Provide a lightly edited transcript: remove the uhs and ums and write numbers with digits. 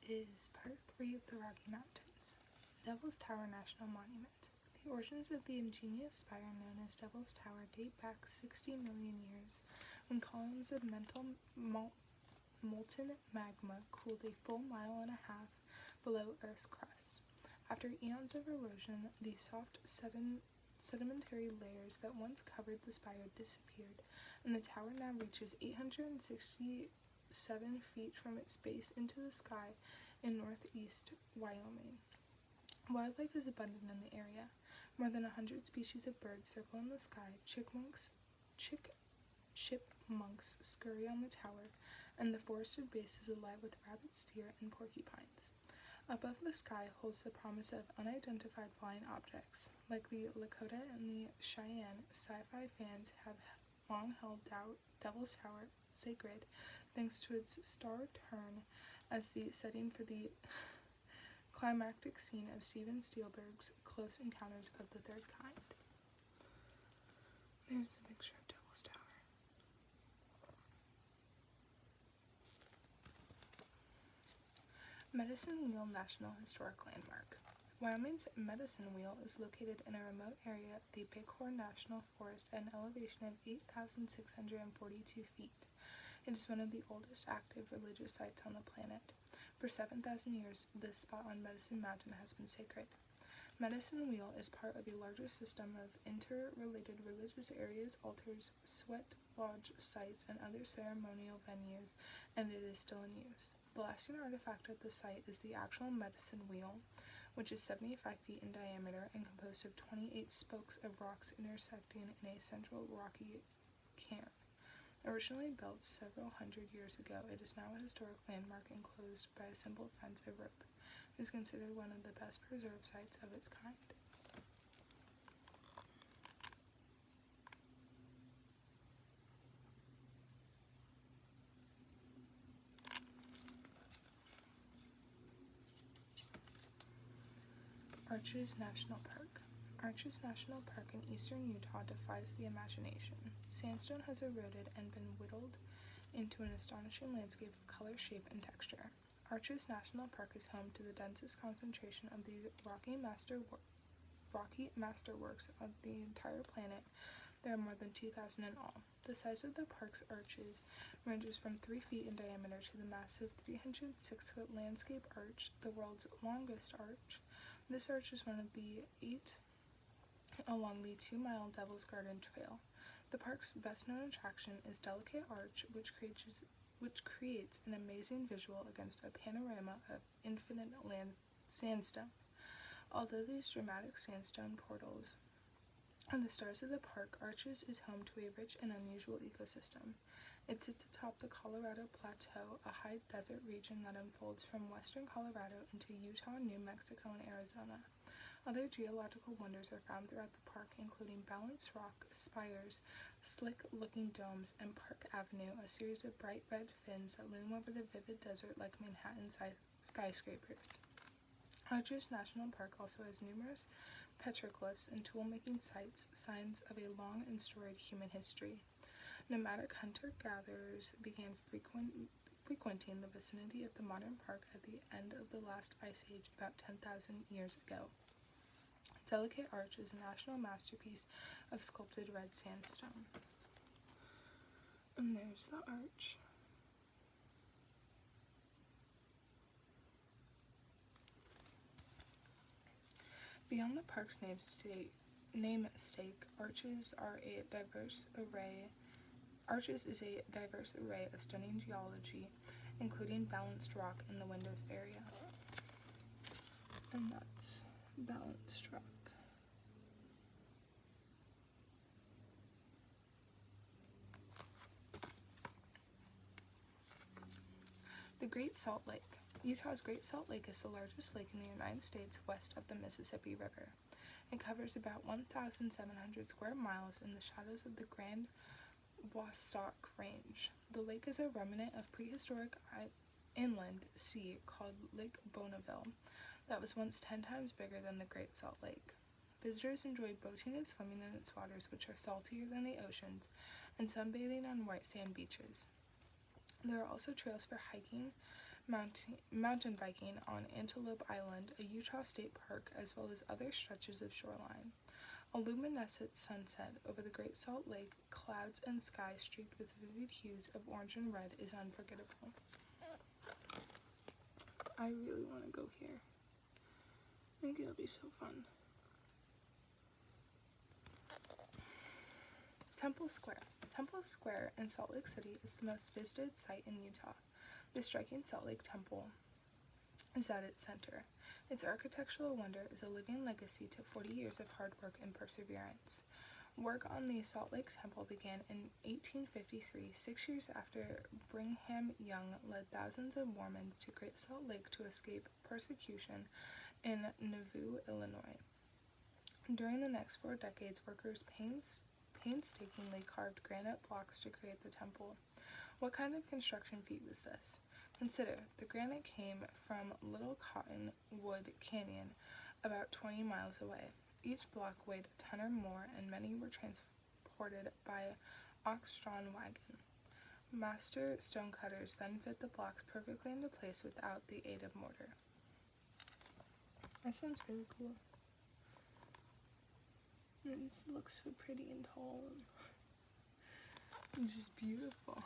is part 3 of the Rocky Mountains, Devil's Tower National Monument. The origins of the ingenious spire known as Devil's Tower date back 60 million years, when columns of molten magma cooled a full mile and a half below Earth's crust. After eons of erosion, the soft sedimentary layers that once covered the spire disappeared, and the tower now reaches 867 feet from its base into the sky in northeast Wyoming. Wildlife is abundant in the area. More than 100 species of birds circle in the sky, chipmunks scurry on the tower, and the forested base is alive with rabbits, deer, and porcupines. Above the sky holds the promise of unidentified flying objects. Like the Lakota and the Cheyenne, sci-fi fans have long held Devil's Tower sacred, thanks to its star turn as the setting for the climactic scene of Steven Spielberg's Close Encounters of the Third Kind. There's a picture of Devil's Tower. Medicine Wheel National Historic Landmark. Wyoming's Medicine Wheel is located in a remote area of the Bighorn National Forest at an elevation of 8,642 feet. It is one of the oldest active religious sites on the planet. For 7,000 years, this spot on Medicine Mountain has been sacred. Medicine Wheel is part of a larger system of interrelated religious areas, altars, sweat lodge sites, and other ceremonial venues, and it is still in use. The lasting artifact at the site is the actual Medicine Wheel, which is 75 feet in diameter and composed of 28 spokes of rocks intersecting in a central rocky cairn. Originally built several hundred years ago, it is now a historic landmark enclosed by a simple fence of rope. It is considered one of the best preserved sites of its kind. Arches National Park. Arches National Park in eastern Utah defies the imagination. Sandstone has eroded and been whittled into an astonishing landscape of color, shape, and texture. Arches National Park is home to the densest concentration of the rocky masterworks of the entire planet. There are more than 2,000 in all. The size of the park's arches ranges from 3 feet in diameter to the massive 306-foot landscape arch, the world's longest arch. This arch is one of the 8 along the 2-mile Devil's Garden Trail. The park's best-known attraction is Delicate Arch, which creates an amazing visual against a panorama of infinite sandstone. Although these dramatic sandstone portals are the stars of the park, Arches is home to a rich and unusual ecosystem. It sits atop the Colorado Plateau, a high desert region that unfolds from western Colorado into Utah, New Mexico, and Arizona. Other geological wonders are found throughout the park, including balanced rock spires, slick-looking domes, and Park Avenue, a series of bright red fins that loom over the vivid desert like Manhattan skyscrapers. Arches National Park also has numerous petroglyphs and tool-making sites, signs of a long and storied human history. Nomadic hunter-gatherers began frequenting the vicinity of the modern park at the end of the last ice age about 10,000 years ago. Delicate Arch is a national masterpiece of sculpted red sandstone. And there's the arch. Beyond the park's namesake, Arches is a diverse array of stunning geology, including balanced rock in the windows area. And that's balanced rock. The Great Salt Lake. Utah's Great Salt Lake is the largest lake in the United States west of the Mississippi River. It covers about 1,700 square miles in the shadows of the Grand Wasatch Range. The lake is a remnant of prehistoric inland sea called Lake Bonneville that was once 10 times bigger than the Great Salt Lake. Visitors enjoy boating and swimming in its waters, which are saltier than the oceans, and sunbathing on white sand beaches. There are also trails for hiking, mountain biking on Antelope Island, a Utah state park, as well as other stretches of shoreline. A luminescent sunset over the Great Salt Lake, clouds and sky streaked with vivid hues of orange and red is unforgettable. I really want to go here. I think it'll be so fun. Temple Square. Temple Square in Salt Lake City is the most visited site in Utah. The striking Salt Lake Temple is at its center. Its architectural wonder is a living legacy to 40 years of hard work and perseverance. Work on the Salt Lake Temple began in 1853, 6 years after Brigham Young led thousands of Mormons to Great Salt Lake to escape persecution in Nauvoo, Illinois. During the next 4 decades, workers painstakingly carved granite blocks to create the temple. What kind of construction feat was this? Consider, the granite came from Little Cottonwood Canyon, about 20 miles away. Each block weighed a ton or more, and many were transported by ox-drawn wagon. Master stonecutters then fit the blocks perfectly into place without the aid of mortar. That sounds really cool. It looks so pretty and tall and just beautiful.